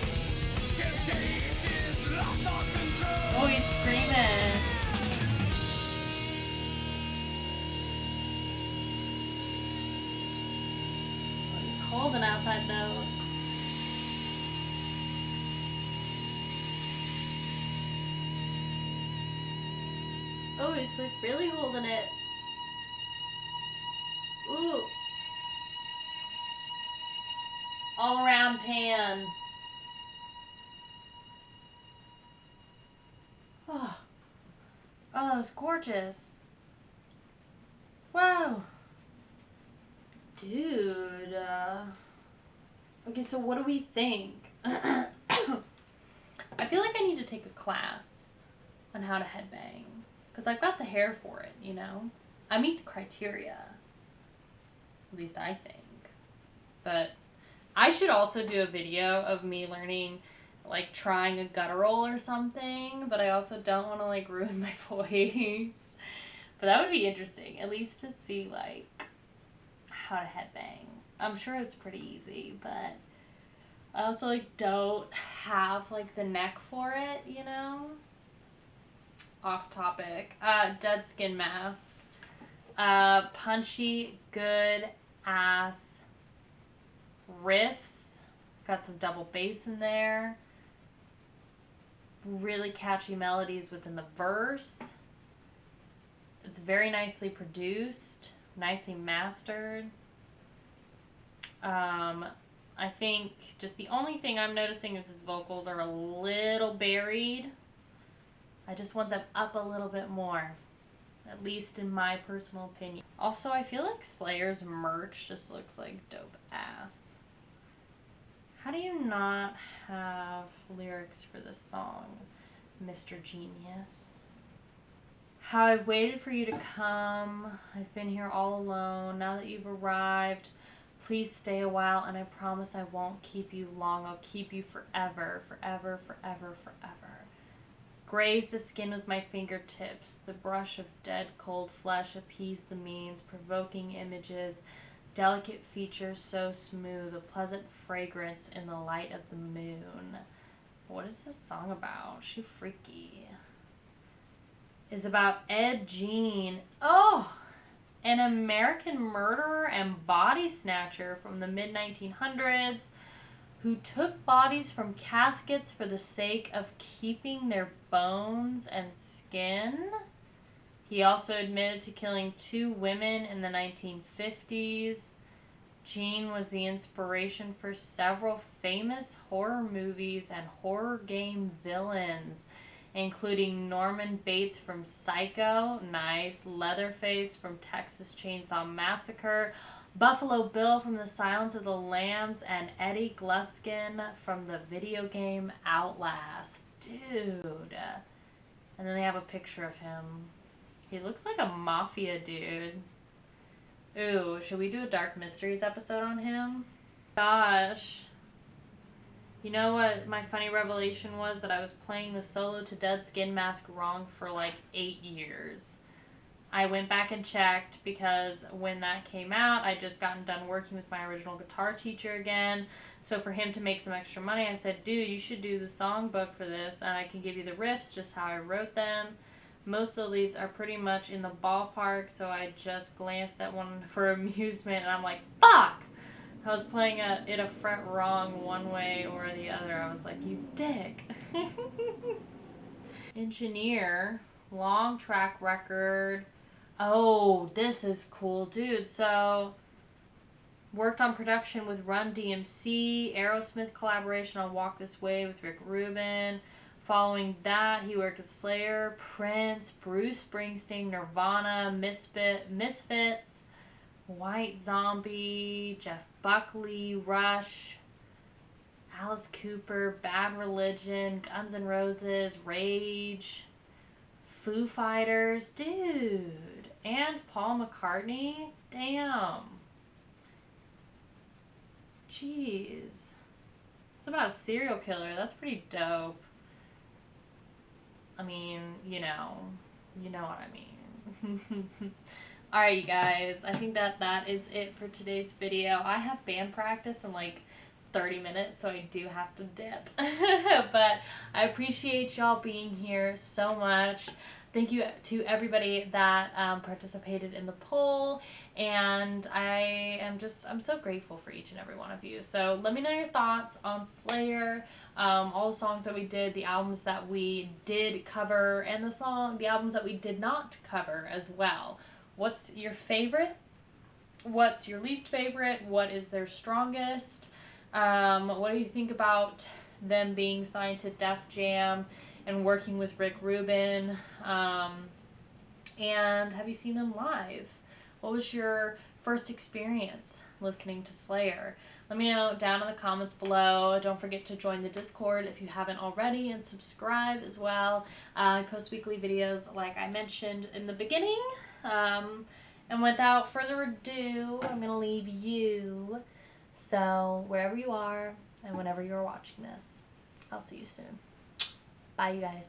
S3: Temptation lost all control.
S1: Oh, he's screaming. cold and outside though. Oh, he's like really holding it. Ooh. All around pan. Oh, oh, that was gorgeous. Wow. Dude. Okay, so what do we think? I feel like I need to take a class on how to headbang. Because I've got the hair for it, you know? I meet the criteria. At least I think. But I should also do a video of me learning, like, trying a guttural or something. But I also don't want to, like, ruin my voice. But that would be interesting. At least to see, like, how to headbang. I'm sure it's pretty easy, but I also, like, don't have, like, the neck for it, you know? Off topic. Dead Skin Mask. Punchy, good ass riffs. Got some double bass in there. Really catchy melodies within the verse. It's very nicely produced. Nicely mastered. I think just the only thing I'm noticing is his vocals are a little buried. I just want them up a little bit more. At least in my personal opinion. Also, I feel like Slayer's merch just looks like dope ass. How do you not have lyrics for this song, Mr. Genius? How I've waited for you to come. I've been here all alone. Now that you've arrived, please stay a while, and I promise I won't keep you long. I'll keep you forever, forever, forever, forever. Graze the skin with my fingertips. The brush of dead, cold flesh appease the means. Provoking images, delicate features so smooth. A pleasant fragrance in the light of the moon. What is this song about? She freaky. Is about Ed Gein. Oh! An American murderer and body snatcher from the mid-1900s who took bodies from caskets for the sake of keeping their bones and skin. He also admitted to killing 2 women in the 1950s. Gein was the inspiration for several famous horror movies and horror game villains, including Norman Bates from Psycho, nice, Leatherface from Texas Chainsaw Massacre, Buffalo Bill from The Silence of the Lambs, and Eddie Gluskin from the video game Outlast. Dude. And then they have a picture of him. He looks like a mafia dude. Ooh, should we do a Dark Mysteries episode on him? Gosh. You know what my funny revelation was? That I was playing the Solo to Dead Skin Mask wrong for like 8 years. I went back and checked because when that came out, I'd just gotten done working with my original guitar teacher again. So for him to make some extra money, I said, dude, you should do the songbook for this and I can give you the riffs just how I wrote them. Most of the leads are pretty much in the ballpark, so I just glanced at one for amusement and I'm like, fuck! I was playing it a fret wrong one way or the other. I was like, you dick. Engineer, long track record. Oh, this is cool, dude. So, worked on production with Run DMC, Aerosmith collaboration on Walk This Way with Rick Rubin. Following that, he worked with Slayer, Prince, Bruce Springsteen, Nirvana, Misfits, White Zombie, Jeff Buckley, Rush, Alice Cooper, Bad Religion, Guns N' Roses, Rage, Foo Fighters, dude, and Paul McCartney. Damn. Jeez. It's about a serial killer. That's pretty dope. I mean, you know what I mean. Alright, you guys, I think that is it for today's video. I have band practice in like 30 minutes, so I do have to dip. But I appreciate y'all being here so much. Thank you to everybody that participated in the poll, and I'm so grateful for each and every one of you. So let me know your thoughts on Slayer, all the songs that we did, the albums that we did cover, and the albums that we did not cover as well. What's your favorite? What's your least favorite? What is their strongest? What do you think about them being signed to Def Jam and working with Rick Rubin? And have you seen them live? What was your first experience listening to Slayer? Let me know down in the comments below. Don't forget to join the Discord if you haven't already, and subscribe as well. I post weekly videos like I mentioned in the beginning. And without further ado, I'm going to leave you. So wherever you are and whenever you're watching this, I'll see you soon. Bye, you guys.